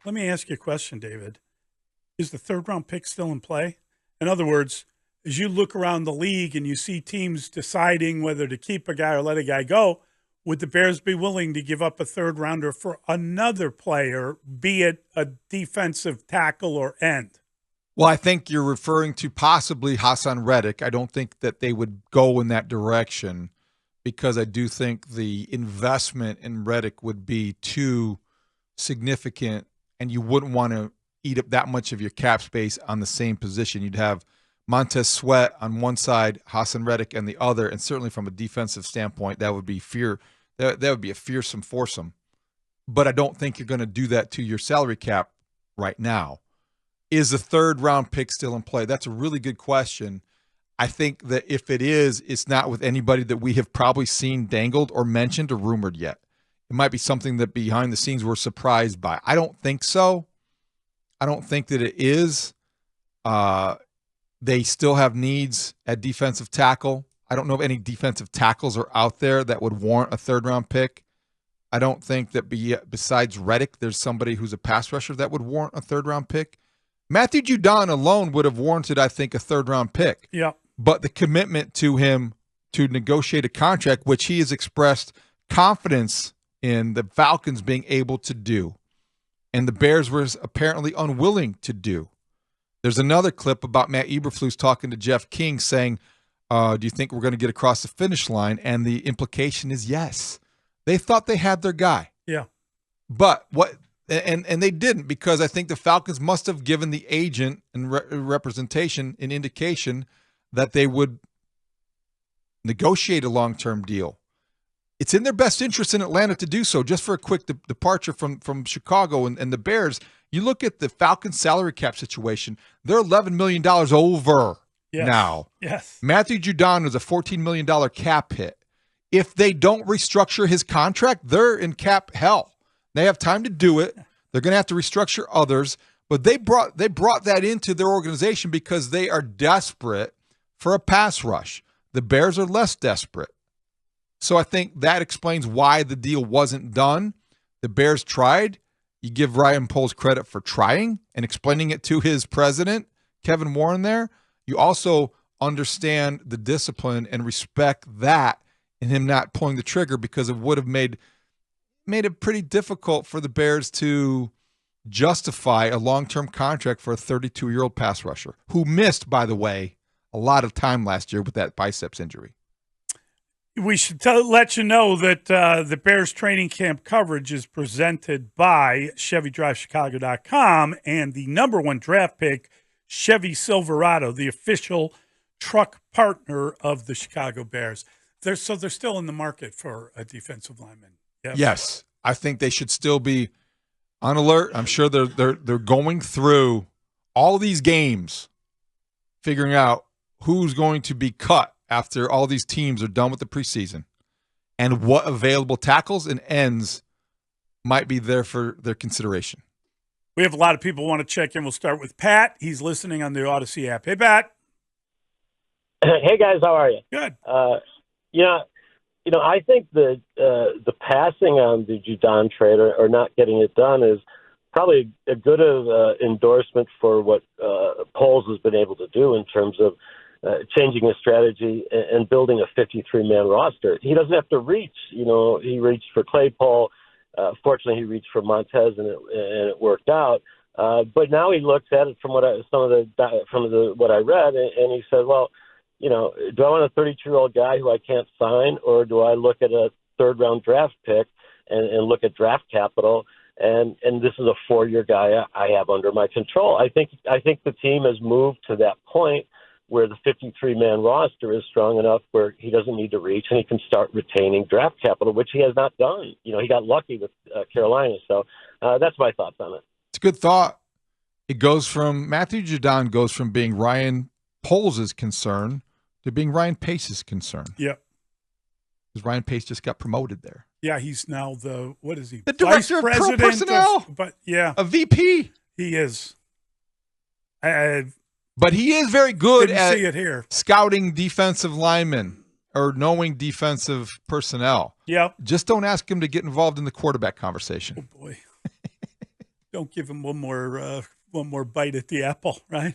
Let me ask you a question, David. Is the third round pick still in play? In other words, as you look around the league and you see teams deciding whether to keep a guy or let a guy go, would the Bears be willing to give up a third rounder for another player, be it a defensive tackle or end? Well, I think you're referring to possibly Hassan Reddick. I don't think that they would go in that direction because I do think the investment in Reddick would be too significant, and you wouldn't want to eat up that much of your cap space on the same position. You'd have Montez Sweat on one side, Hassan Reddick on the other, and certainly from a defensive standpoint, that would be fear. That would be a fearsome foursome. But I don't think you're going to do that to your salary cap right now. Is the third round pick still in play? That's a really good question. I think that if it is, it's not with anybody that we have probably seen dangled or mentioned or rumored yet. It might be something that behind the scenes we're surprised by. I don't think so. I don't think that it is. They still have needs at defensive tackle. I don't know if any defensive tackles are out there that would warrant a third-round pick. I don't think that besides Reddick, there's somebody who's a pass rusher that would warrant a third-round pick. Matthew Judon alone would have warranted, I think, a third-round pick. Yeah. But the commitment to him to negotiate a contract, which he has expressed confidence in the Falcons being able to do, and the Bears were apparently unwilling to do. There's another clip about Matt Eberflus talking to Jeff King saying, do you think we're going to get across the finish line? And the implication is yes. They thought they had their guy. Yeah. But what and they didn't, because I think the Falcons must have given the agent and representation an indication that they would negotiate a long-term deal. It's in their best interest in Atlanta to do so. Just for a quick departure from Chicago and the Bears, you look at the Falcons salary cap situation, they're $11 million over now. Yes. Matthew Judon was a $14 million cap hit. If they don't restructure his contract, they're in cap hell. They have time to do it. They're going to have to restructure others, but they brought that into their organization because they are desperate for a pass rush. The Bears are less desperate. So I think that explains why the deal wasn't done. The Bears tried. You give Ryan Poles credit for trying and explaining it to his president, Kevin Warren, there. You also understand the discipline and respect that in him not pulling the trigger, because it would have made it pretty difficult for the Bears to justify a long-term contract for a 32-year-old pass rusher who missed, by the way, a lot of time last year with that biceps injury. We should let you know that the Bears training camp coverage is presented by ChevyDriveChicago.com and the number one draft pick, Chevy Silverado, the official truck partner of the Chicago Bears. They're still in the market for a defensive lineman. Yes, I think they should still be on alert. I'm sure they're going through all these games, figuring out who's going to be cut after all these teams are done with the preseason, and what available tackles and ends might be there for their consideration. We have a lot of people who want to check in. We'll start with Pat. He's listening on the Odyssey app. Hey, Pat. Hey, guys. How are you? Good. I think that the passing on the Judon trade or not getting it done is probably a good endorsement for what Poles has been able to do in terms of changing his strategy and building a 53-man roster. He doesn't have to reach. He reached for Claypool. Fortunately, he reached for Montez, and it worked out. But now he looks at it from what I read, and he said, well, do I want a 32-year-old guy who I can't sign, or do I look at a third-round draft pick and look at draft capital? And this is a 4-year guy I have under my control. I think the team has moved to that point where the 53-man roster is strong enough where he doesn't need to reach, and he can start retaining draft capital, which he has not done. He got lucky with Carolina. So that's my thoughts on it. It's a good thought. Matthew Judon goes from being Ryan Poles' concern to being Ryan Pace's concern. Yep. Because Ryan Pace just got promoted there. Yeah, he's now the director of personnel. A VP. He is. But he is very good at see it here. Scouting defensive linemen or knowing defensive personnel. Yep. Just don't ask him to get involved in the quarterback conversation. Oh, boy. Don't give him one more bite at the apple, right?